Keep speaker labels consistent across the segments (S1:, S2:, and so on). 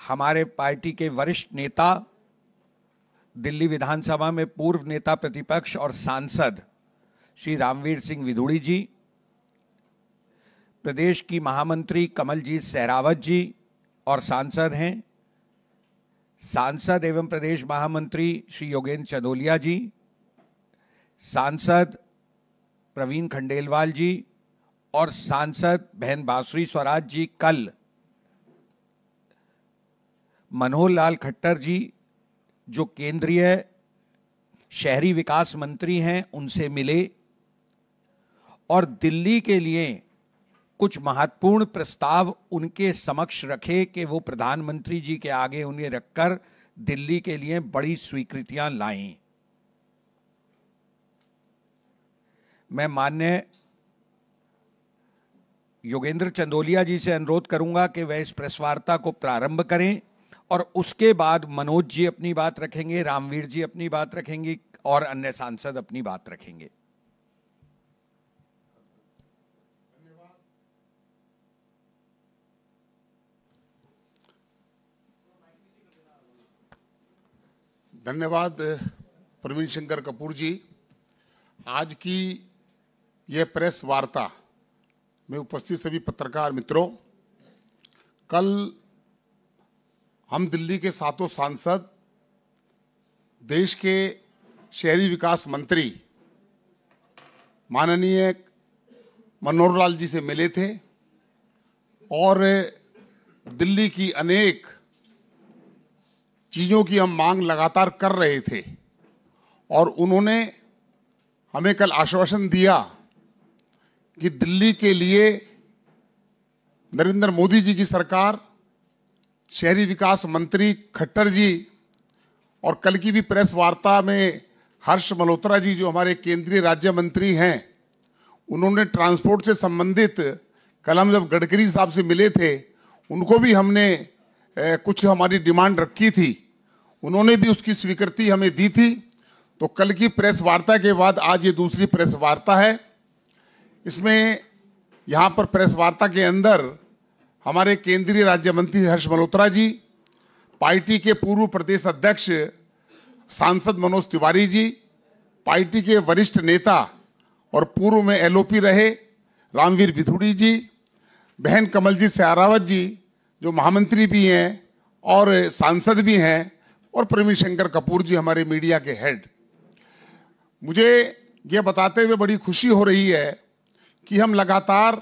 S1: हमारे पार्टी के वरिष्ठ नेता, दिल्ली विधानसभा में पूर्व नेता प्रतिपक्ष और सांसद श्री रामवीर सिंह विधूड़ी जी, प्रदेश की महामंत्री कमलजीत सहरावत जी और सांसद हैं, सांसद एवं प्रदेश महामंत्री श्री योगेंद्र चंदोलिया जी, सांसद प्रवीण खंडेलवाल जी और सांसद बहन बांसुरी स्वराज जी कल मनोहर लाल खट्टर जी जो केंद्रीय शहरी विकास मंत्री हैं उनसे मिले और दिल्ली के लिए कुछ महत्वपूर्ण प्रस्ताव उनके समक्ष रखे कि वो प्रधानमंत्री जी के आगे उन्हें रखकर दिल्ली के लिए बड़ी स्वीकृतियां लाएं। मैं माननीय योगेंद्र चंदोलिया जी से अनुरोध करूंगा कि वह इस प्रेस वार्ता को प्रारंभ करें और उसके बाद मनोज जी अपनी बात रखेंगे, रामवीर जी अपनी बात रखेंगे और अन्य सांसद अपनी बात रखेंगे।
S2: धन्यवाद प्रवीण शंकर कपूर जी। आज की यह प्रेस वार्ता में उपस्थित सभी पत्रकार मित्रों, कल हम दिल्ली के 7 सांसद देश के शहरी विकास मंत्री माननीय मनोहर लाल जी से मिले थे और दिल्ली की अनेक चीज़ों की हम मांग लगातार कर रहे थे और उन्होंने हमें कल आश्वासन दिया कि दिल्ली के लिए नरेंद्र मोदी जी की सरकार, शहरी विकास मंत्री खट्टर जी और कल की भी प्रेस वार्ता में हर्ष मल्होत्रा जी जो हमारे केंद्रीय राज्य मंत्री हैं, उन्होंने ट्रांसपोर्ट से संबंधित, कल हम जब गडकरी साहब से मिले थे उनको भी हमने कुछ हमारी डिमांड रखी थी, उन्होंने भी उसकी स्वीकृति हमें दी थी। तो कल की प्रेस वार्ता के बाद आज ये दूसरी प्रेस वार्ता है। इसमें यहाँ पर प्रेस वार्ता के अंदर हमारे केंद्रीय राज्य मंत्री हर्ष मल्होत्रा जी, पार्टी के पूर्व प्रदेश अध्यक्ष सांसद मनोज तिवारी जी, पार्टी के वरिष्ठ नेता और पूर्व में एलओपी रहे रामवीर विधूड़ी जी, बहन कमलजीत सहरावत जी जो महामंत्री भी हैं और सांसद भी हैं, और प्रवीण शंकर कपूर जी हमारे मीडिया के हेड। मुझे ये बताते हुए बड़ी खुशी हो रही है कि हम लगातार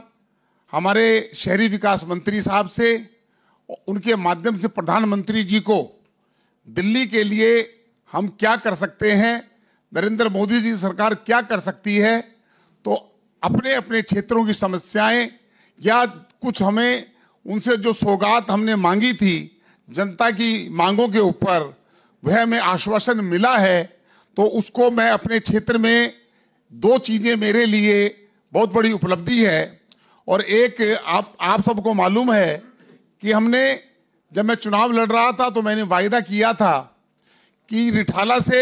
S2: हमारे शहरी विकास मंत्री साहब से, उनके माध्यम से प्रधानमंत्री जी को दिल्ली के लिए हम क्या कर सकते हैं, नरेंद्र मोदी जी सरकार क्या कर सकती है, तो अपने अपने क्षेत्रों की समस्याएं या कुछ हमें उनसे जो सौगात हमने मांगी थी जनता की मांगों के ऊपर, वह हमें आश्वासन मिला है। तो उसको मैं अपने क्षेत्र में 2 चीज़ें मेरे लिए बहुत बड़ी उपलब्धि है। और एक, आप सबको मालूम है कि हमने, जब मैं चुनाव लड़ रहा था तो मैंने वायदा किया था कि रिठाला से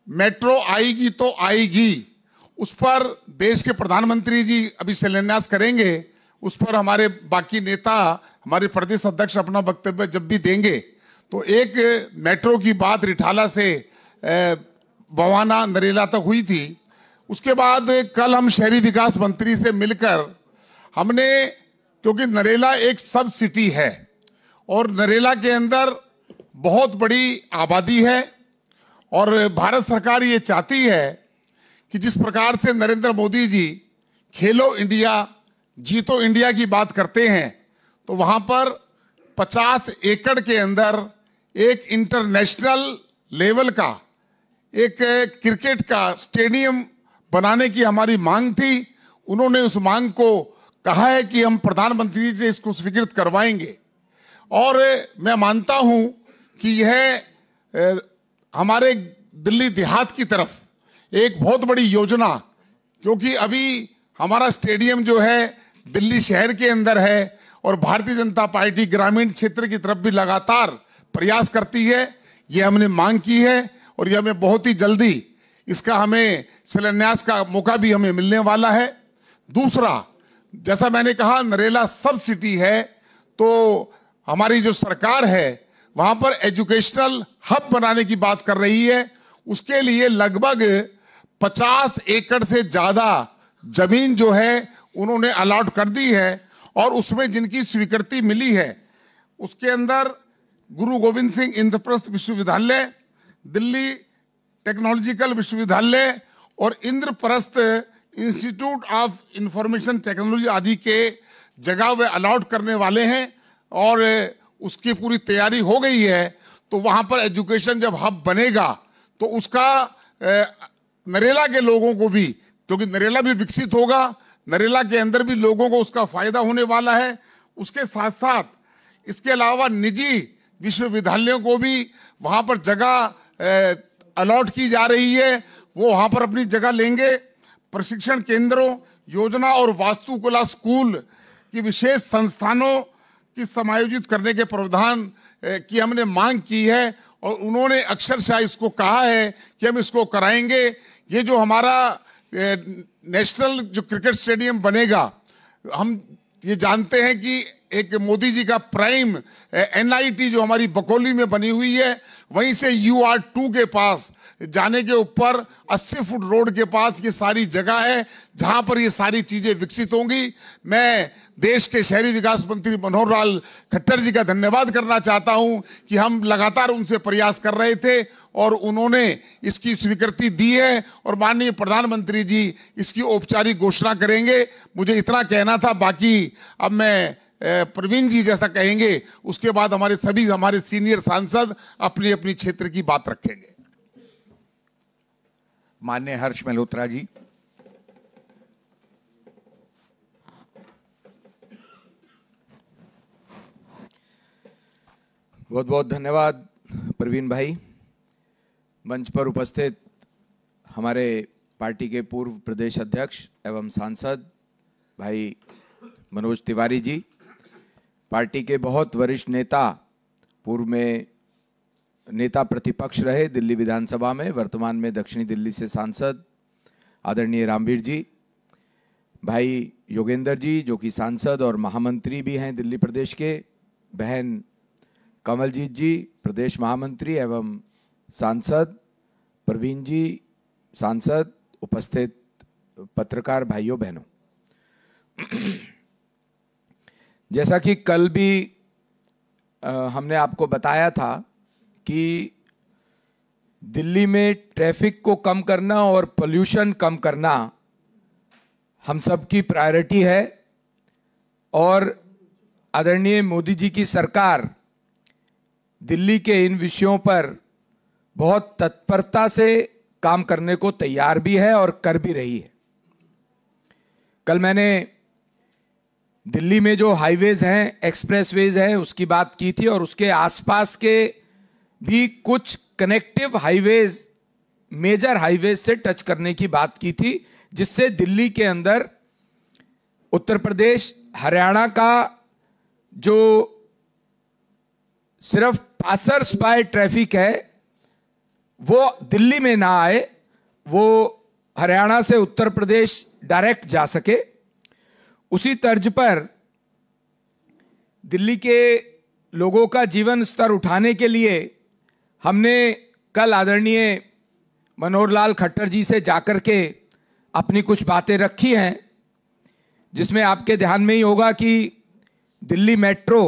S2: मेट्रो आएगी तो आएगी, उस पर देश के प्रधानमंत्री जी अभी शिलान्यास करेंगे, उस पर हमारे बाकी नेता, हमारे प्रदेश अध्यक्ष अपना वक्तव्य जब भी देंगे, तो एक मेट्रो की बात रिठाला से बवाना नरेला तक हुई थी। उसके बाद कल हम शहरी विकास मंत्री से मिलकर हमने, क्योंकि नरेला एक सब सिटी है और नरेला के अंदर बहुत बड़ी आबादी है और भारत सरकार ये चाहती है कि जिस प्रकार से नरेंद्र मोदी जी खेलो इंडिया जीतो इंडिया की बात करते हैं, तो वहाँ पर 50 एकड़ के अंदर एक इंटरनेशनल लेवल का एक क्रिकेट का स्टेडियम बनाने की हमारी मांग थी। उन्होंने उस मांग को कहा है कि हम प्रधानमंत्री से इसको स्वीकृत करवाएंगे और मैं मानता हूं कि यह हमारे दिल्ली देहात की तरफ एक बहुत बड़ी योजना, क्योंकि अभी हमारा स्टेडियम जो है दिल्ली शहर के अंदर है और भारतीय जनता पार्टी ग्रामीण क्षेत्र की तरफ भी लगातार प्रयास करती है। ये हमने मांग की है और ये हमें बहुत ही जल्दी इसका हमें शिलान्यास का मौका भी हमें मिलने वाला है। दूसरा, जैसा मैंने कहा, नरेला सब सिटी है, तो हमारी जो सरकार है वहां पर एजुकेशनल हब बनाने की बात कर रही है। उसके लिए लगभग 50 एकड़ से ज्यादा जमीन जो है उन्होंने अलॉट कर दी है, और उसमें जिनकी स्वीकृति मिली है उसके अंदर गुरु गोविंद सिंह इंद्रप्रस्थ विश्वविद्यालय, दिल्ली टेक्नोलॉजिकल विश्वविद्यालय और Indraprastha institute of information technology आदि के जगह वे अलॉट करने वाले हैं, और उसकी पूरी तैयारी हो गई है। तो वहां पर एजुकेशन जब हब बनेगा तो उसका नरेला के लोगों को भी, क्योंकि नरेला भी विकसित होगा, नरेला के अंदर भी लोगों को उसका फायदा होने वाला है। उसके साथ साथ इसके अलावा निजी विश्वविद्यालयों को भी वहां पर जगह अलॉट की जा रही है, वो वहां पर अपनी जगह लेंगे। प्रशिक्षण केंद्रों, योजना और वास्तुकला स्कूल की विशेष संस्थानों की समायोजित करने के प्रावधान की हमने मांग की है, और उन्होंने अक्षरशः इसको कहा है कि हम इसको कराएंगे। ये जो हमारा नेशनल जो क्रिकेट स्टेडियम बनेगा, हम ये जानते हैं कि एक मोदी जी का प्राइम NIT जो हमारी बकौली में बनी हुई है, वहीं से UR2 के पास जाने के ऊपर 80 फुट रोड के पास ये सारी जगह है जहां पर ये सारी चीजें विकसित होंगी। मैं देश के शहरी विकास मंत्री मनोहर लाल खट्टर जी का धन्यवाद करना चाहता हूं कि हम लगातार उनसे प्रयास कर रहे थे और उन्होंने इसकी स्वीकृति दी है, और माननीय प्रधानमंत्री जी इसकी औपचारिक घोषणा करेंगे। मुझे इतना कहना था, बाकी अब मैं प्रवीण जी जैसा कहेंगे, उसके बाद हमारे सीनियर सांसद अपनी अपनी क्षेत्र की बात रखेंगे।
S1: माननीय हर्ष मल्होत्रा जी।
S3: बहुत बहुत धन्यवाद प्रवीण भाई। मंच पर उपस्थित हमारे पार्टी के पूर्व प्रदेश अध्यक्ष एवं सांसद भाई मनोज तिवारी जी, पार्टी के बहुत वरिष्ठ नेता, पूर्व में नेता प्रतिपक्ष रहे दिल्ली विधानसभा में, वर्तमान में दक्षिणी दिल्ली से सांसद आदरणीय रामवीर जी, भाई योगेंद्र जी जो कि सांसद और महामंत्री भी हैं दिल्ली प्रदेश के, बहन कमलजीत जी प्रदेश महामंत्री एवं सांसद, प्रवीण जी सांसद, उपस्थित पत्रकार भाइयों बहनों। जैसा कि कल भी हमने आपको बताया था कि दिल्ली में ट्रैफिक को कम करना और पोल्यूशन कम करना हम सब की प्रायोरिटी है, और आदरणीय मोदी जी की सरकार दिल्ली के इन विषयों पर बहुत तत्परता से काम करने को तैयार भी है और कर भी रही है। कल मैंने दिल्ली में जो हाईवेज हैं, एक्सप्रेसवेज हैं, उसकी बात की थी, और उसके आसपास के भी कुछ कनेक्टिव हाईवेज, मेजर हाईवेज से टच करने की बात की थी, जिससे दिल्ली के अंदर उत्तर प्रदेश, हरियाणा का जो सिर्फ पासर्स बाय ट्रैफिक है वो दिल्ली में ना आए, वो हरियाणा से उत्तर प्रदेश डायरेक्ट जा सके। उसी तर्ज पर दिल्ली के लोगों का जीवन स्तर उठाने के लिए हमने कल आदरणीय मनोहर लाल खट्टर जी से जाकर के अपनी कुछ बातें रखी हैं, जिसमें आपके ध्यान में ही होगा कि दिल्ली मेट्रो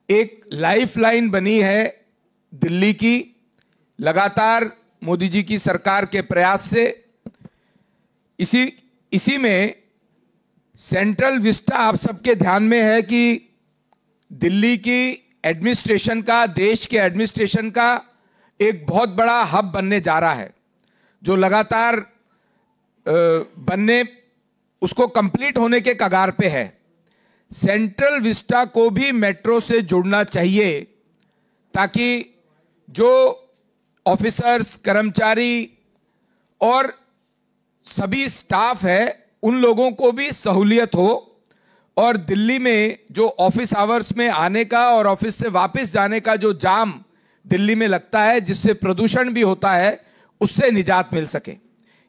S3: एक लाइफलाइन बनी है दिल्ली की, लगातार मोदी जी की सरकार के प्रयास से। इसी में सेंट्रल विस्टा आप सबके ध्यान में है कि दिल्ली की एडमिनिस्ट्रेशन का, देश के एडमिनिस्ट्रेशन का एक बहुत बड़ा हब बनने जा रहा है, जो लगातार बनने, उसको कंप्लीट होने के कगार पे है। सेंट्रल विस्टा को भी मेट्रो से जुड़ना चाहिए, ताकि जो ऑफिसर्स, कर्मचारी और सभी स्टाफ है उन लोगों को भी सहूलियत हो, और दिल्ली में जो ऑफिस आवर्स में आने का और ऑफिस से वापस जाने का जो जाम दिल्ली में लगता है, जिससे प्रदूषण भी होता है, उससे निजात मिल सके।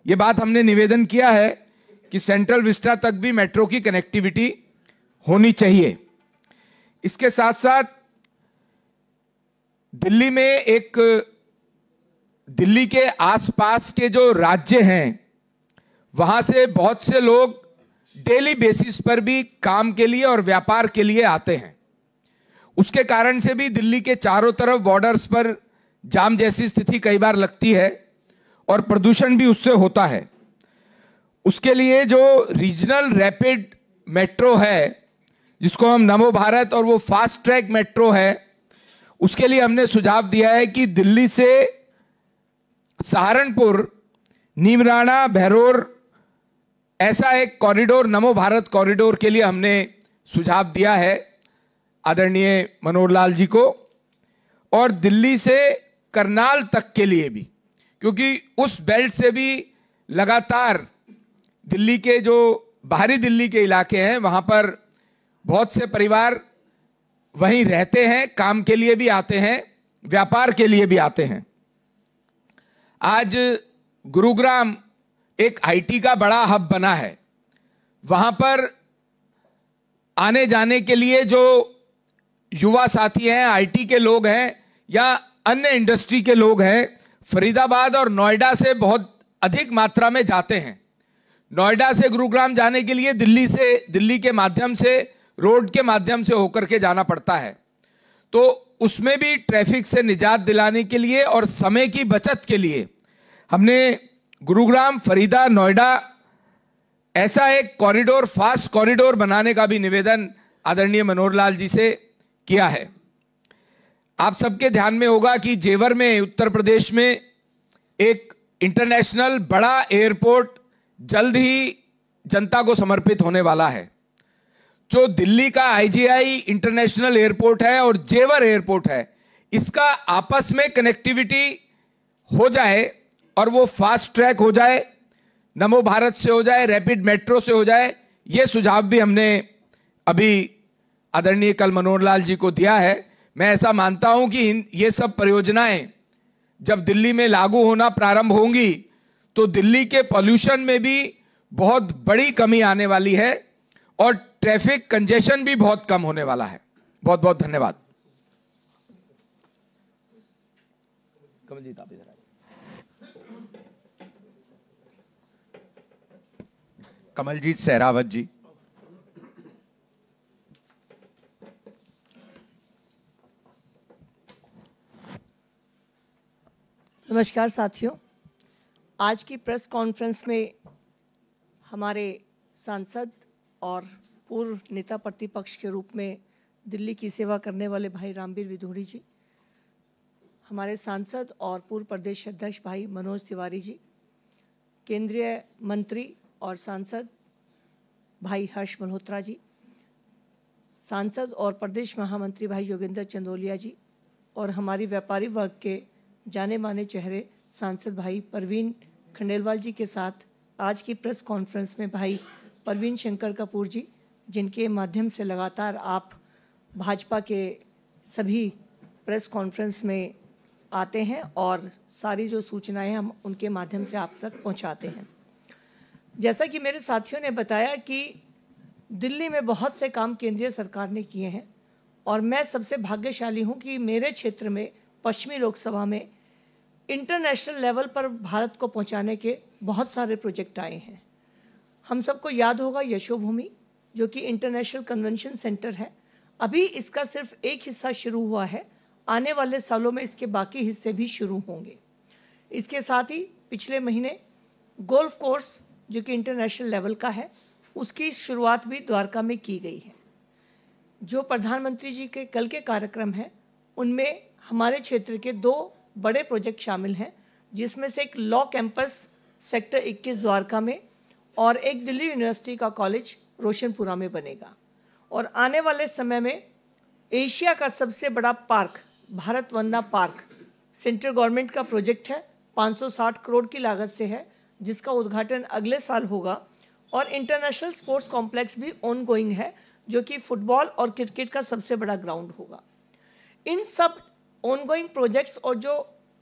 S3: ये बात हमने निवेदन किया है कि सेंट्रल विस्टा तक भी मेट्रो की कनेक्टिविटी होनी चाहिए। इसके साथ साथ दिल्ली में दिल्ली के आसपास के जो राज्य हैं वहां से बहुत से लोग डेली बेसिस पर भी काम के लिए और व्यापार के लिए आते हैं। उसके कारण से भी दिल्ली के चारों तरफ बॉर्डर्स पर जाम जैसी स्थिति कई बार लगती है और प्रदूषण भी उससे होता है। उसके लिए जो रीजनल रैपिड मेट्रो है, जिसको हम नमो भारत, और वो फास्ट ट्रैक मेट्रो है, उसके लिए हमने सुझाव दिया है कि दिल्ली से सहारनपुर, नीमराना, बहरोर, ऐसा एक कॉरिडोर, नमो भारत कॉरिडोर के लिए हमने सुझाव दिया है आदरणीय मनोहर लाल जी को, और दिल्ली से करनाल तक के लिए भी, क्योंकि उस बेल्ट से भी लगातार दिल्ली के जो बाहरी दिल्ली के इलाके हैं वहां पर बहुत से परिवार वहीं रहते हैं, काम के लिए भी आते हैं, व्यापार के लिए भी आते हैं। आज गुरुग्राम एक आईटी का बड़ा हब बना है। वहां पर आने जाने के लिए जो युवा साथी हैं, आईटी के लोग हैं या अन्य इंडस्ट्री के लोग हैं, फरीदाबाद और नोएडा से बहुत अधिक मात्रा में जाते हैं। नोएडा से गुरुग्राम जाने के लिए दिल्ली के माध्यम से, रोड के माध्यम से होकर के जाना पड़ता है। तो उसमें भी ट्रैफिक से निजात दिलाने के लिए और समय की बचत के लिए हमने गुरुग्राम, फरीदा, नोएडा ऐसा एक कॉरिडोर, फास्ट कॉरिडोर बनाने का भी निवेदन आदरणीय मनोहर लाल जी से किया है। आप सबके ध्यान में होगा कि जेवर में, उत्तर प्रदेश में एक इंटरनेशनल बड़ा एयरपोर्ट जल्द ही जनता को समर्पित होने वाला है। जो दिल्ली का आईजीआई इंटरनेशनल एयरपोर्ट है और जेवर एयरपोर्ट है, इसका आपस में कनेक्टिविटी हो जाए और वो फास्ट ट्रैक हो जाए, नमो भारत से हो जाए, रैपिड मेट्रो से हो जाए, ये सुझाव भी हमने अभी आदरणीय कल मनोहर लाल जी को दिया है। मैं ऐसा मानता हूं कि ये सब परियोजनाएं जब दिल्ली में लागू होना प्रारंभ होंगी तो दिल्ली के पॉल्यूशन में भी बहुत बड़ी कमी आने वाली है और ट्रैफिक कंजेशन भी बहुत कम होने वाला है। बहुत बहुत धन्यवाद। कमलजीत, आप इधर आइए।
S1: कमलजीत सहरावत जी।
S4: नमस्कार साथियों, आज की प्रेस कॉन्फ्रेंस में हमारे सांसद और पूर्व नेता प्रतिपक्ष के रूप में दिल्ली की सेवा करने वाले भाई रामवीर विधूड़ी जी, हमारे सांसद और पूर्व प्रदेश अध्यक्ष भाई मनोज तिवारी जी, केंद्रीय मंत्री और सांसद भाई हर्ष मल्होत्रा जी, सांसद और प्रदेश महामंत्री भाई योगेंद्र चंदोलिया जी, और हमारी व्यापारी वर्ग के जाने माने चेहरे सांसद भाई परवीन खंडेलवाल जी के साथ आज की प्रेस कॉन्फ्रेंस में भाई परवीन शंकर कपूर जी, जिनके माध्यम से लगातार आप भाजपा के सभी प्रेस कॉन्फ्रेंस में आते हैं और सारी जो सूचनाएं हम उनके माध्यम से आप तक पहुंचाते हैं। जैसा कि मेरे साथियों ने बताया कि दिल्ली में बहुत से काम केंद्रीय सरकार ने किए हैं और मैं सबसे भाग्यशाली हूं कि मेरे क्षेत्र में पश्चिमी लोकसभा में इंटरनेशनल लेवल पर भारत को पहुंचाने के बहुत सारे प्रोजेक्ट आए हैं। हम सबको याद होगा यशोभूमि, जो कि इंटरनेशनल कन्वेंशन सेंटर है। अभी इसका सिर्फ एक हिस्सा शुरू हुआ है, आने वाले सालों में इसके बाकी हिस्से भी शुरू होंगे। इसके साथ ही पिछले महीने गोल्फ कोर्स, जो कि इंटरनेशनल लेवल का है, उसकी शुरुआत भी द्वारका में की गई है। जो प्रधानमंत्री जी के कल के कार्यक्रम है उनमें हमारे क्षेत्र के 2 बड़े प्रोजेक्ट शामिल हैं, जिसमें से एक लॉ कैंपस सेक्टर 21 द्वारका में और एक दिल्ली यूनिवर्सिटी का कॉलेज रोशनपुरा में बनेगा। और आने वाले समय में एशिया का सबसे बड़ा पार्क, भारत वंदना पार्क, सेंट्रल गवर्नमेंट का प्रोजेक्ट है, 560 करोड़ की लागत से है, जिसका उद्घाटन अगले साल होगा। और इंटरनेशनल स्पोर्ट्स कॉम्प्लेक्स भी ऑन गोइंग है, जो कि फुटबॉल और क्रिकेट का सबसे बड़ा ग्राउंड होगा। इन सब ऑनगोइंग प्रोजेक्ट्स और जो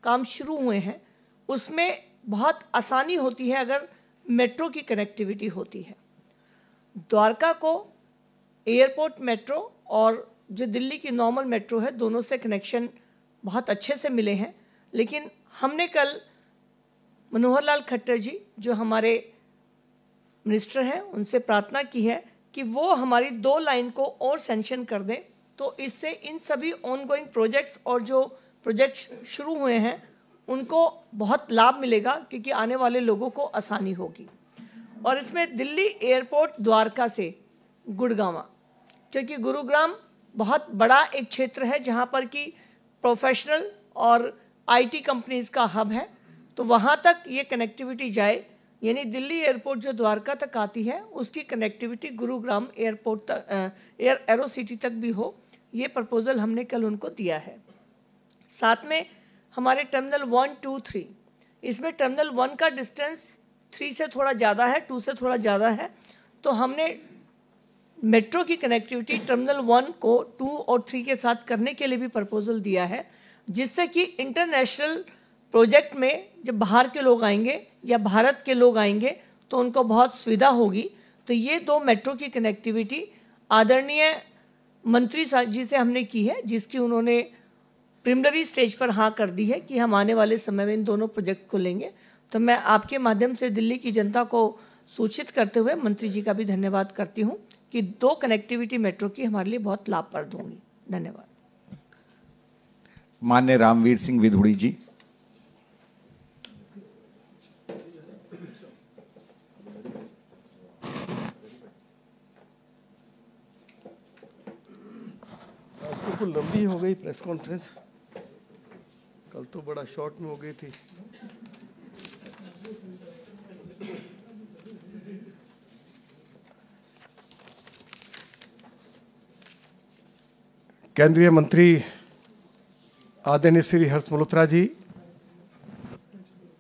S4: काम शुरू हुए हैं उसमें बहुत आसानी होती है अगर मेट्रो की कनेक्टिविटी होती है। द्वारका को एयरपोर्ट, मेट्रो और जो दिल्ली की नॉर्मल मेट्रो है, दोनों से कनेक्शन बहुत अच्छे से मिले हैं। लेकिन हमने कल मनोहर लाल खट्टर जी, जो हमारे मिनिस्टर हैं, उनसे प्रार्थना की है कि वो हमारी 2 लाइन को और सैंक्शन कर दें, तो इससे इन सभी ऑनगोइंग प्रोजेक्ट्स और जो प्रोजेक्ट्स शुरू हुए हैं उनको बहुत लाभ मिलेगा, क्योंकि आने वाले लोगों को आसानी होगी। और इसमें दिल्ली एयरपोर्ट द्वारका से गुड़गांव, क्योंकि गुरुग्राम बहुत बड़ा एक क्षेत्र है जहां पर कि प्रोफेशनल और आईटी कंपनीज का हब है, तो वहां तक ये कनेक्टिविटी जाए, यानी दिल्ली एयरपोर्ट जो द्वारका तक आती है उसकी कनेक्टिविटी गुरुग्राम एयरपोर्ट तक, एरो सिटी तक भी हो। ये प्रपोजल हमने कल उनको दिया है। साथ में हमारे टर्मिनल 1, 2, 3, इसमें टर्मिनल 1 का डिस्टेंस 3 से थोड़ा ज़्यादा है, 2 से थोड़ा ज़्यादा है, तो हमने मेट्रो की कनेक्टिविटी टर्मिनल 1 को 2 और 3 के साथ करने के लिए भी प्रपोजल दिया है, जिससे कि इंटरनेशनल प्रोजेक्ट में जब बाहर के लोग आएंगे या भारत के लोग आएंगे तो उनको बहुत सुविधा होगी। तो ये 2 मेट्रो की कनेक्टिविटी आदरणीय मंत्री जी से हमने की है, जिसकी उन्होंने प्रिलिमिनरी स्टेज पर हाँ कर दी है कि हम आने वाले समय में इन दोनों प्रोजेक्ट को लेंगे। तो मैं आपके माध्यम से दिल्ली की जनता को सूचित करते हुए मंत्री जी का भी धन्यवाद करती हूँ कि 2 कनेक्टिविटी मेट्रो की हमारे लिए बहुत लाभप्रद होंगी। धन्यवाद।
S1: माननीय रामवीर सिंह विधुड़ी जी।
S5: आज तो लंबी हो गई प्रेस कॉन्फ्रेंस, कल तो बड़ा शॉर्ट में हो गई थी। केंद्रीय मंत्री आदरणीय श्री हर्ष मल्होत्रा जी,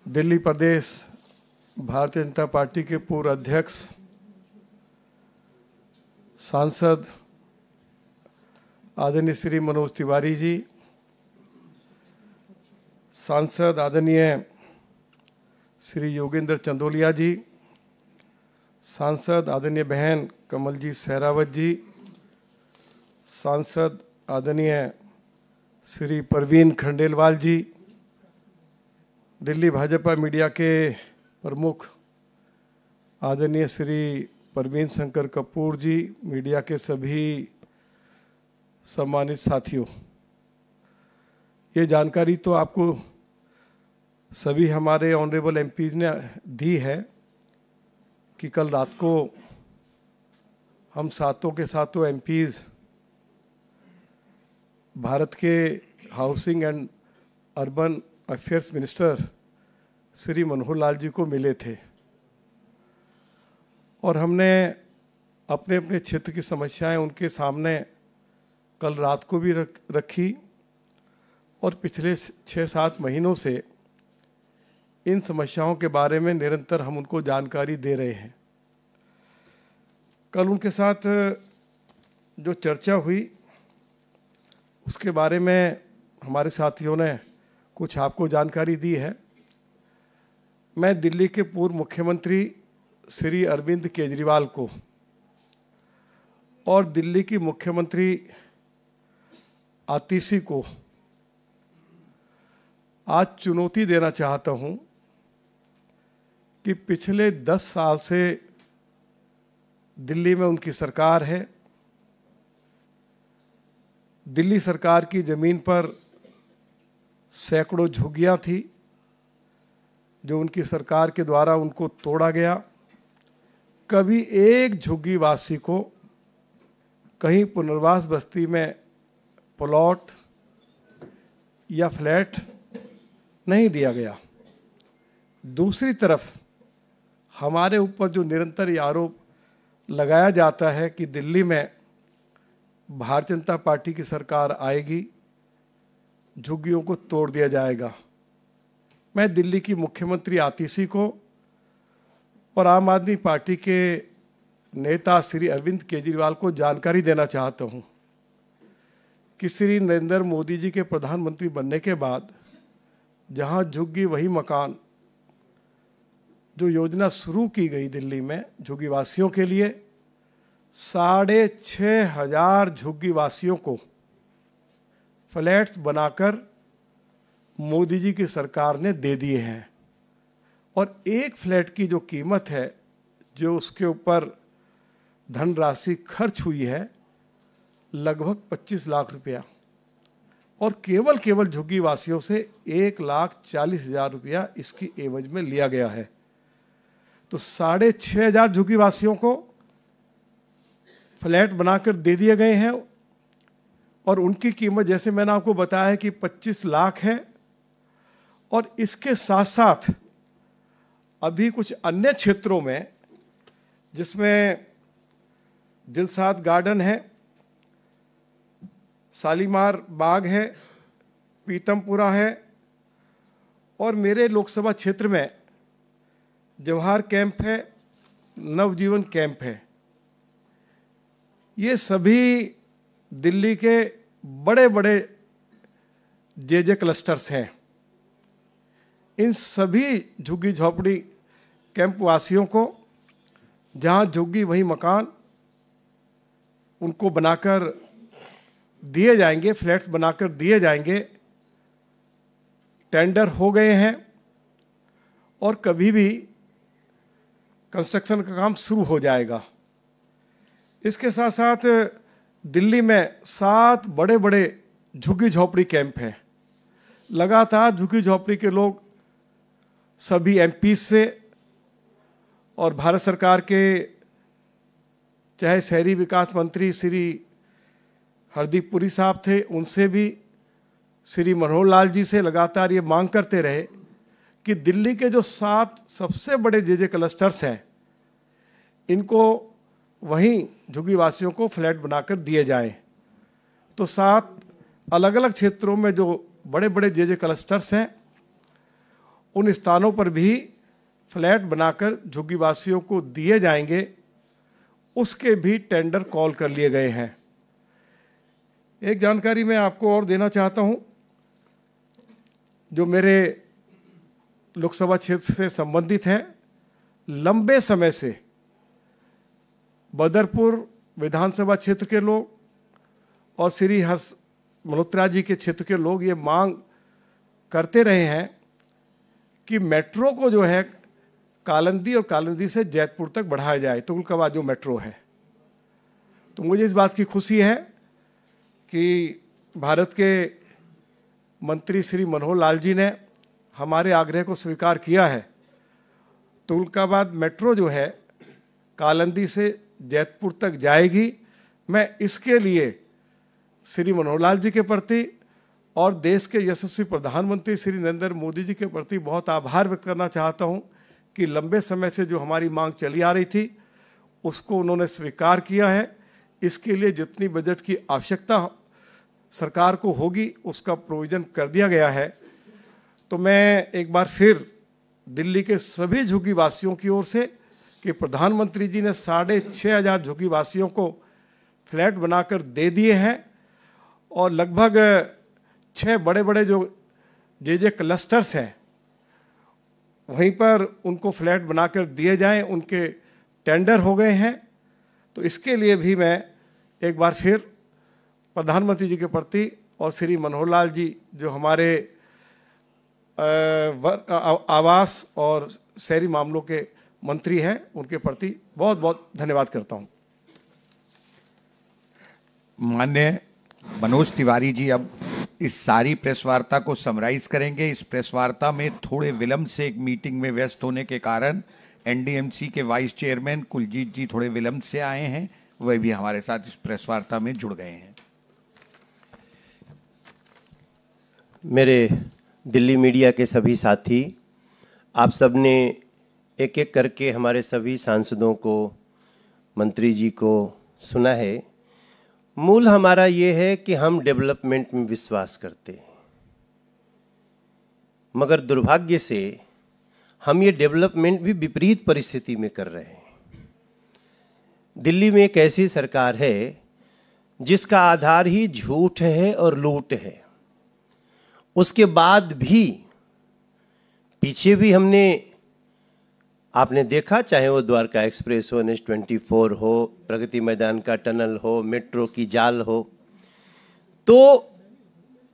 S5: दिल्ली प्रदेश भारतीय जनता पार्टी के पूर्व अध्यक्ष, सांसद आदरणीय श्री मनोज तिवारी जी, सांसद आदरणीय श्री योगेंद्र चंदोलिया जी, सांसद आदरणीय बहन कमलजीत सहरावत जी, सांसद आदरणीय श्री परवीन खंडेलवाल जी, दिल्ली भाजपा मीडिया के प्रमुख आदरणीय श्री परवीन शंकर कपूर जी, मीडिया के सभी सम्मानित साथियों, ये जानकारी तो आपको सभी हमारे ऑनरेबल एमपीज ने दी है कि कल रात को हम सातों के सातों एमपीज भारत के housing and urban affairs minister Shri Manohar Lal ji को मिले थे और हमने अपने अपने क्षेत्र की समस्याएं उनके सामने कल रात को भी रखी और पिछले 6-7 महीनों से इन समस्याओं के बारे में निरंतर हम उनको जानकारी दे रहे हैं। कल उनके साथ जो चर्चा हुई उसके बारे में हमारे साथियों ने कुछ आपको जानकारी दी है। मैं दिल्ली के पूर्व मुख्यमंत्री श्री अरविंद केजरीवाल को और दिल्ली की मुख्यमंत्री आतिशी को आज चुनौती देना चाहता हूं कि पिछले 10 साल से दिल्ली में उनकी सरकार है। दिल्ली सरकार की जमीन पर सैकड़ों झुग्गियां थी जो उनकी सरकार के द्वारा उनको तोड़ा गया। कभी एक झुग्गी वासी को कहीं पुनर्वास बस्ती में प्लॉट या फ्लैट नहीं दिया गया। दूसरी तरफ हमारे ऊपर जो निरंतर ये आरोप लगाया जाता है कि दिल्ली में भारतीय जनता पार्टी की सरकार आएगी, झुग्गियों को तोड़ दिया जाएगा। मैं दिल्ली की मुख्यमंत्री आतिशी को और आम आदमी पार्टी के नेता श्री अरविंद केजरीवाल को जानकारी देना चाहता हूं कि श्री नरेंद्र मोदी जी के प्रधानमंत्री बनने के बाद जहां झुग्गी वही मकान जो योजना शुरू की गई दिल्ली में झुग्गी वासियों के लिए, 6,500 झुग्गी वासियों को फ्लैट्स बनाकर मोदी जी की सरकार ने दे दिए हैं। और एक फ्लैट की जो कीमत है, जो उसके ऊपर धनराशि खर्च हुई है, लगभग 25 लाख रुपया, और केवल झुग्गी वासियों से 1,40,000 रुपया इसकी एवज में लिया गया है। तो 6,500 झुग्गी वासियों को फ्लैट बनाकर दे दिए गए हैं, और उनकी कीमत जैसे मैंने आपको बताया है कि 25 लाख है। और इसके साथ साथ अभी कुछ अन्य क्षेत्रों में, जिसमें दिलसाद गार्डन है, शालीमार बाग है, पीतमपुरा है, और मेरे लोकसभा क्षेत्र में जवाहर कैंप है, नवजीवन कैंप है। ये सभी दिल्ली के बड़े बड़े जे क्लस्टर्स हैं। इन सभी झुग्गी झोपड़ी कैंप वासियों को जहां झुग्गी वहीं मकान उनको बनाकर दिए जाएंगे, फ्लैट्स बनाकर दिए जाएंगे। टेंडर हो गए हैं और कभी भी कंस्ट्रक्शन का काम शुरू हो जाएगा। इसके साथ साथ दिल्ली में 7 बड़े बड़े झुग्गी झोपड़ी कैंप हैं। लगातार झुग्गी झोपड़ी के लोग सभी एमपी से और भारत सरकार के चाहे शहरी विकास मंत्री श्री हरदीप पुरी साहब थे, उनसे भी श्री मनोहर लाल जी से लगातार ये मांग करते रहे कि दिल्ली के जो 7 सबसे बड़े जे क्लस्टर्स हैं, इनको वहीं झुग्गी वासियों को फ्लैट बनाकर दिए जाएं। तो 7 अलग अलग क्षेत्रों में जो बड़े बड़े जे क्लस्टर्स हैं, उन स्थानों पर भी फ्लैट बनाकर झुग्गी वासियों को दिए जाएंगे। उसके भी टेंडर कॉल कर लिए गए हैं। एक जानकारी मैं आपको और देना चाहता हूं, जो मेरे लोकसभा क्षेत्र से संबंधित है। लंबे समय से बदरपुर विधानसभा क्षेत्र के लोग और श्री हर्ष मल्होत्रा जी के क्षेत्र के लोग ये मांग करते रहे हैं कि मेट्रो को जो है कालंदी और कालंदी से जैतपुर तक बढ़ाया जाए, तुगलकाबाद जो मेट्रो है। तो मुझे इस बात की खुशी है कि भारत के मंत्री श्री मनोहर लाल जी ने हमारे आग्रह को स्वीकार किया है। तुगलकाबाद मेट्रो जो है कालंदी से जैतपुर तक जाएगी। मैं इसके लिए श्री मनोहर लाल जी के प्रति और देश के यशस्वी प्रधानमंत्री श्री नरेंद्र मोदी जी के प्रति बहुत आभार व्यक्त करना चाहता हूं कि लंबे समय से जो हमारी मांग चली आ रही थी, उसको उन्होंने स्वीकार किया है। इसके लिए जितनी बजट की आवश्यकता सरकार को होगी, उसका प्रोविजन कर दिया गया है। तो मैं एक बार फिर दिल्ली के सभी झुग्गी वासियों की ओर से कि प्रधानमंत्री जी ने 6,500 झुग्गी वासियों को फ्लैट बनाकर दे दिए हैं, और लगभग 6 बड़े बड़े जो जे क्लस्टर्स हैं, वहीं पर उनको फ्लैट बनाकर दिए जाएं। उनके टेंडर हो गए हैं। तो इसके लिए भी मैं एक बार फिर प्रधानमंत्री जी के प्रति और श्री मनोहर लाल जी जो हमारे आवास और शहरी मामलों के मंत्री हैं, उनके प्रति बहुत बहुत धन्यवाद करता हूं।
S1: माननीय मनोज तिवारी जी अब इस सारी प्रेस वार्ता को समराइज करेंगे। इस प्रेस वार्ता में थोड़े विलंब से एक मीटिंग में व्यस्त होने के कारण एनडीएमसी के वाइस चेयरमैन कुलजीत जी थोड़े विलंब से आए हैं, वह भी हमारे साथ इस प्रेस वार्ता में जुड़ गए हैं।
S6: मेरे दिल्ली मीडिया के सभी साथी, आप सब ने एक एक करके हमारे सभी सांसदों को, मंत्री जी को सुना है। मूल हमारा ये है कि हम डेवलपमेंट में विश्वास करते हैं, मगर दुर्भाग्य से हम ये डेवलपमेंट भी विपरीत परिस्थिति में कर रहे हैं। दिल्ली में एक ऐसी सरकार है जिसका आधार ही झूठ है और लूट है। उसके बाद भी पीछे भी हमने आपने देखा, चाहे वो द्वारका एक्सप्रेस हो, NH-24 हो, प्रगति मैदान का टनल हो, मेट्रो की जाल हो, तो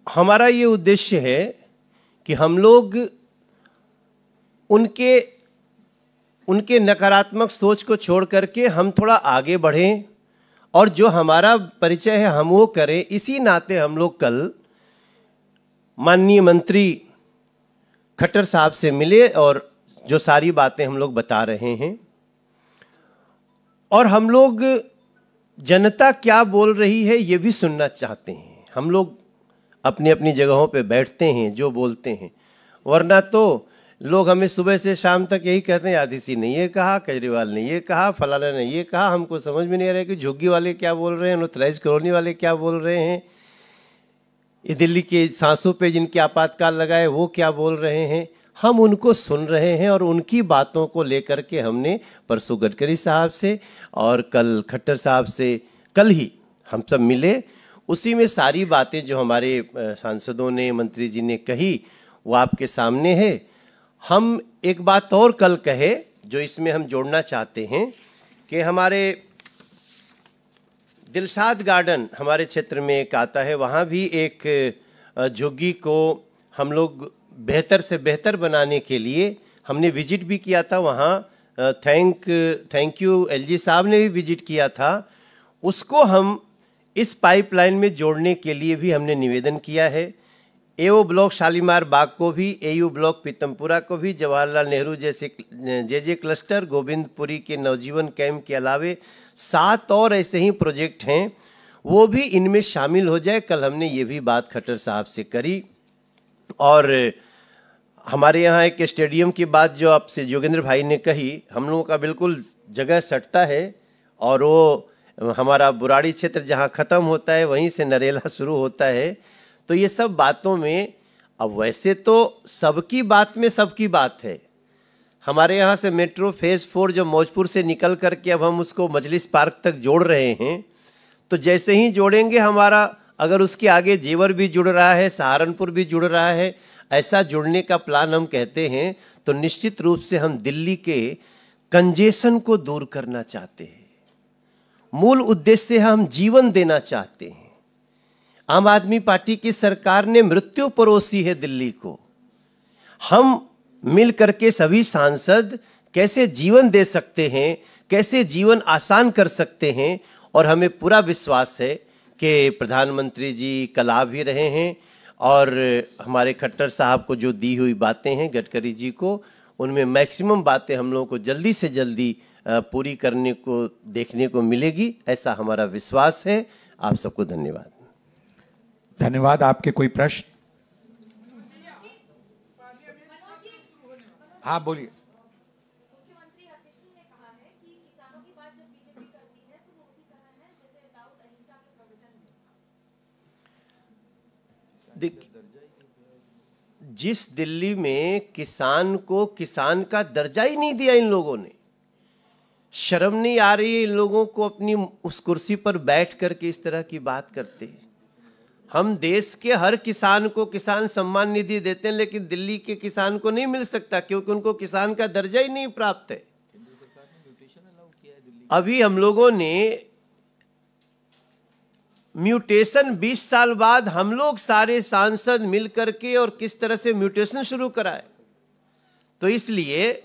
S6: हमारा ये उद्देश्य है कि हम लोग उनके नकारात्मक सोच को छोड़ करके हम थोड़ा आगे बढ़ें और जो हमारा परिचय है हम वो करें। इसी नाते हम लोग कल माननीय मंत्री खट्टर साहब से मिले और जो सारी बातें हम लोग बता रहे हैं, और हम लोग जनता क्या बोल रही है ये भी सुनना चाहते हैं। हम लोग अपनी अपनी जगहों पे बैठते हैं, जो बोलते हैं, वरना तो लोग हमें सुबह से शाम तक यही कहते हैं, आदिसी ने ये कहा, केजरीवाल ने ये कहा, फलाना ने ये कहा। हमको समझ में नहीं आ रहा है कि झुग्गी वाले क्या बोल रहे हैं, अनऑथराइज्ड कॉलोनी वाले क्या बोल रहे हैं, ये दिल्ली के सांसों पे जिनके आपातकाल लगाए वो क्या बोल रहे हैं। हम उनको सुन रहे हैं और उनकी बातों को लेकर के हमने परसों गडकरी साहब से और कल खट्टर साहब से कल ही हम सब मिले। उसी में सारी बातें जो हमारे सांसदों ने, मंत्री जी ने कही वो आपके सामने है। हम एक बात और कल कहे जो इसमें हम जोड़ना चाहते हैं कि हमारे दिलशाद गार्डन हमारे क्षेत्र में एक आता है, वहाँ भी एक झुग्गी को हम लोग बेहतर से बेहतर बनाने के लिए हमने विजिट भी किया था वहाँ। थैंक यू एलजी साहब ने भी विजिट किया था। उसको हम इस पाइपलाइन में जोड़ने के लिए भी हमने निवेदन किया है। एओ ब्लॉक शालीमार बाग को भी, एयू ब्लॉक पीतमपुरा को भी, जवाहरलाल नेहरू जैसे जे क्लस्टर, गोविंदपुरी के नवजीवन कैंप के अलावे 7 और ऐसे ही प्रोजेक्ट हैं, वो भी इनमें शामिल हो जाए। कल हमने ये भी बात खट्टर साहब से करी। और हमारे यहाँ एक स्टेडियम की बात जो आपसे जोगेंद्र भाई ने कही, हम लोगों का बिल्कुल जगह सटता है और वो हमारा बुराड़ी क्षेत्र जहाँ ख़त्म होता है वहीं से नरेला शुरू होता है। तो ये सब बातों में, अब वैसे तो सबकी बात में सबकी बात है। हमारे यहाँ से मेट्रो फेज़ 4 जो मौजपुर से निकल करके अब हम उसको मजलिस पार्क तक जोड़ रहे हैं, तो जैसे ही जोड़ेंगे हमारा, अगर उसके आगे जेवर भी जुड़ रहा है, सहारनपुर भी जुड़ रहा है, ऐसा जुड़ने का प्लान हम कहते हैं, तो निश्चित रूप से हम दिल्ली के कंजेशन को दूर करना चाहते हैं। मूल उद्देश्य हम जीवन देना चाहते हैं। आम आदमी पार्टी की सरकार ने मृत्यु परोसी है दिल्ली को। हम मिल करके सभी सांसद कैसे जीवन दे सकते हैं, कैसे जीवन आसान कर सकते हैं, और हमें पूरा विश्वास है कि प्रधानमंत्री जी कल आ भी रहे हैं और हमारे खट्टर साहब को जो दी हुई बातें हैं गडकरी जी को, उनमें मैक्सिमम बातें हम लोगों को जल्दी से जल्दी पूरी करने को देखने को मिलेगी, ऐसा हमारा विश्वास है। आप सबको धन्यवाद।
S1: धन्यवाद। आपके कोई प्रश्न? हाँ बोलिए।
S6: जिस दिल्ली में किसान को किसान का दर्जा ही नहीं दिया इन लोगों ने, शर्म नहीं आ रही है इन लोगों को अपनी उस कुर्सी पर बैठ करके इस तरह की बात करते हैं। हम देश के हर किसान को किसान सम्मान निधि देते हैं, लेकिन दिल्ली के किसान को नहीं मिल सकता क्योंकि उनको किसान का दर्जा ही नहीं प्राप्त है। अभी हम लोगों ने म्यूटेशन 20 साल बाद हम लोग सारे सांसद मिल करके और किस तरह से म्यूटेशन शुरू कराए, तो इसलिए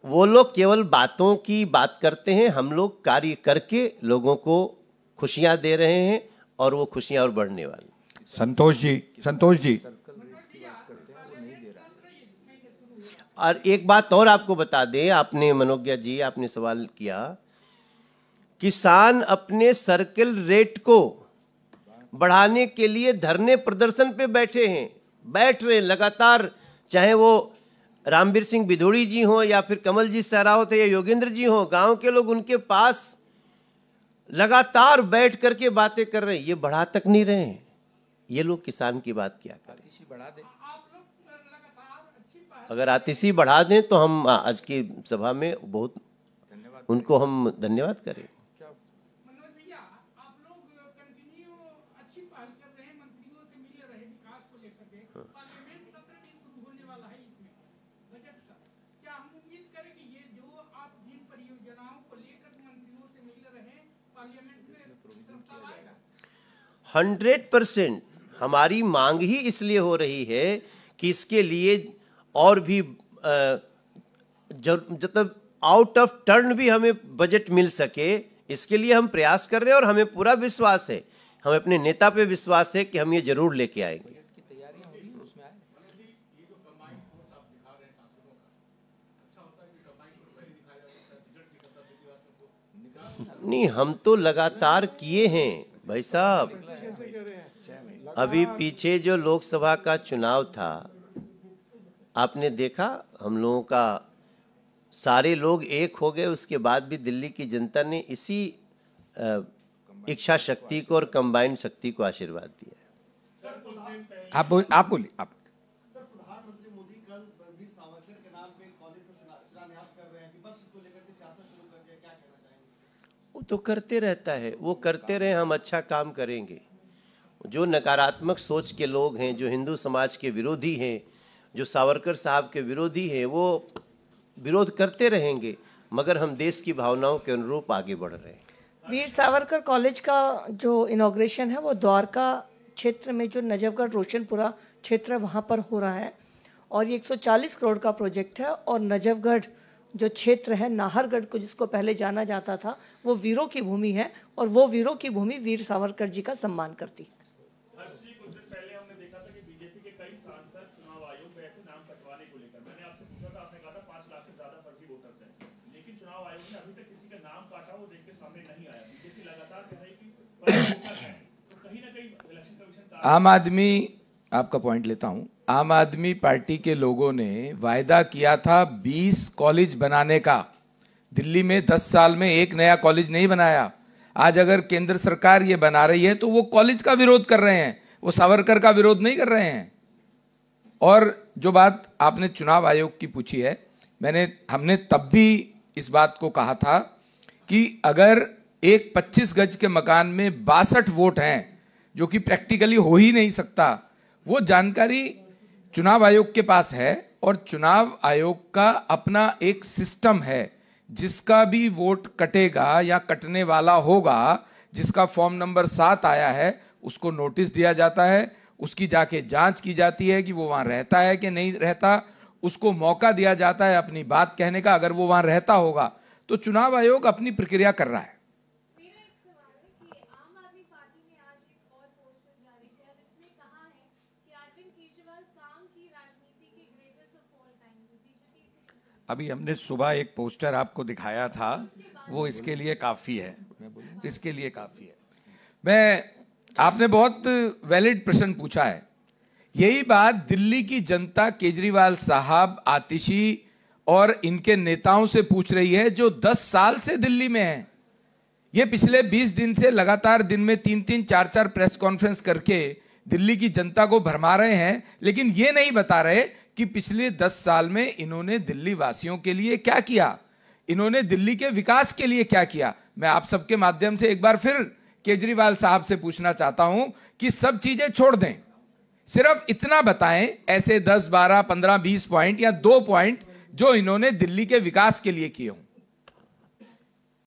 S6: वो लोग केवल बातों की बात करते हैं, हम लोग कार्य करके लोगों को खुशियां दे रहे हैं और वो खुशियां और बढ़ने वाली।
S1: संतोष जी
S6: और एक बात और आपको बता दें, आपने मनोज्ञा जी आपने सवाल किया, किसान अपने सर्कल रेट को बढ़ाने के लिए धरने प्रदर्शन पे बैठे हैं, बैठ रहे लगातार, चाहे वो रामवीर सिंह बिधोड़ी जी हो या फिर कमल जी सहरावत या योगेंद्र जी हो, गांव के लोग उनके पास लगातार बैठ करके बातें कर रहे हैं। ये बढ़ा तक नहीं रहे हैं, ये लोग किसान की बात क्या करें। अगर आतिशी बढ़ा दें तो हम आज की सभा में बहुत उनको हम धन्यवाद करें। 100% हमारी मांग ही इसलिए हो रही है कि इसके लिए और भी मतलब आउट ऑफ टर्न भी हमें बजट मिल सके, इसके लिए हम प्रयास कर रहे हैं और हमें पूरा विश्वास है, हमें अपने नेता पे विश्वास है कि हम ये जरूर लेके आएंगे। नहीं, हम तो लगातार किए हैं भाई साहब। अभी पीछे जो लोकसभा का चुनाव था, आपने देखा, हम लोगों का सारे लोग एक हो गए, उसके बाद भी दिल्ली की जनता ने इसी इच्छा शक्ति को और कंबाइंड शक्ति को आशीर्वाद दिया है।
S1: आप बोलिए।
S7: सर, प्रधानमंत्री मोदी कल वीर सावरकर के नाम पे कॉलेज का शिलान्यास कर रहे हैं, विपक्ष इसको लेकर के सियासत शुरू कर दिया, क्या कहना चाहेंगे?
S6: वो तो करते रहता है, वो करते रहे, हम अच्छा काम करेंगे। जो नकारात्मक सोच के लोग हैं, जो हिंदू समाज के विरोधी हैं, जो सावरकर साहब के विरोधी हैं, वो विरोध करते रहेंगे, मगर हम देश की भावनाओं के अनुरूप आगे बढ़ रहे हैं।
S4: वीर सावरकर कॉलेज का जो इनॉग्रेशन है वो द्वारका क्षेत्र में जो नजफगढ़ रोशनपुरा क्षेत्र वहाँ पर हो रहा है और ये 140 करोड़ का प्रोजेक्ट है। और नजफगढ़ जो क्षेत्र है, नाहरगढ़ को जिसको पहले जाना जाता था, वो वीरों की भूमि है और वो वीरों की भूमि वीर सावरकर जी का सम्मान करती है।
S8: कुछ दिन पहले हमने देखा था कि बीजेपी के कई सांसद चुनाव आयोग गए थे नाम कटवाने को लेकर। मैंने आपसे पूछा था, आपने कहा था 5 लाख से ज्यादा फर्जी वोटर्स हैं, लेकिन चुनाव आयोग ने अभी तक किसी का नाम काटा वो देख के सामने नहीं आया। बीजेपी लगातार कह रही है कि फर्जी वोटर हैं, तो कहीं ना कहीं इलेक्शन कमीशन
S3: आम आदमी, आपका पॉइंट लेता हूं, आम आदमी पार्टी के लोगों ने वायदा किया था 20 कॉलेज बनाने का। दिल्ली में 10 साल में एक नया कॉलेज नहीं बनाया। आज अगर केंद्र सरकार ये बना रही है तो वो कॉलेज का विरोध कर रहे हैं, वो सावरकर का विरोध नहीं कर रहे हैं। और जो बात आपने चुनाव आयोग की पूछी है, हमने तब भी इस बात को कहा था कि अगर एक 25 गज के मकान में 62 वोट हैं, जो कि प्रैक्टिकली हो ही नहीं सकता, वो जानकारी चुनाव आयोग के पास है और चुनाव आयोग का अपना एक सिस्टम है। जिसका भी वोट कटेगा या कटने वाला होगा, जिसका फॉर्म नंबर 7 आया है, उसको नोटिस दिया जाता है, उसकी जाके जांच की जाती है कि वो वहां रहता है कि नहीं रहता, उसको मौका दिया जाता है अपनी बात कहने का। अगर वो वहां रहता होगा तो चुनाव आयोग अपनी प्रक्रिया कर रहा है।
S1: अभी हमने सुबह एक पोस्टर आपको दिखाया था, वो इसके लिए काफी है, इसके लिए काफी है।
S3: आपने बहुत वैलिड प्रश्न पूछा है। यही बात दिल्ली की जनता केजरीवाल साहब, आतिशी और इनके नेताओं से पूछ रही है जो 10 साल से दिल्ली में हैं। ये पिछले 20 दिन से लगातार दिन में 3-3, 4-4 प्रेस कॉन्फ्रेंस करके दिल्ली की जनता को भरमा रहे हैं, लेकिन ये नहीं बता रहे कि पिछले 10 साल में इन्होंने दिल्ली वासियों के लिए क्या किया, इन्होंने दिल्ली के विकास के लिए क्या किया। मैं आप सबके माध्यम से एक बार फिर केजरीवाल साहब से पूछना चाहता हूं कि सब चीजें छोड़ दें, सिर्फ इतना बताएं, ऐसे 10, 12, 15, 20 पॉइंट या 2 पॉइंट जो इन्होंने दिल्ली के विकास के लिए किए हों।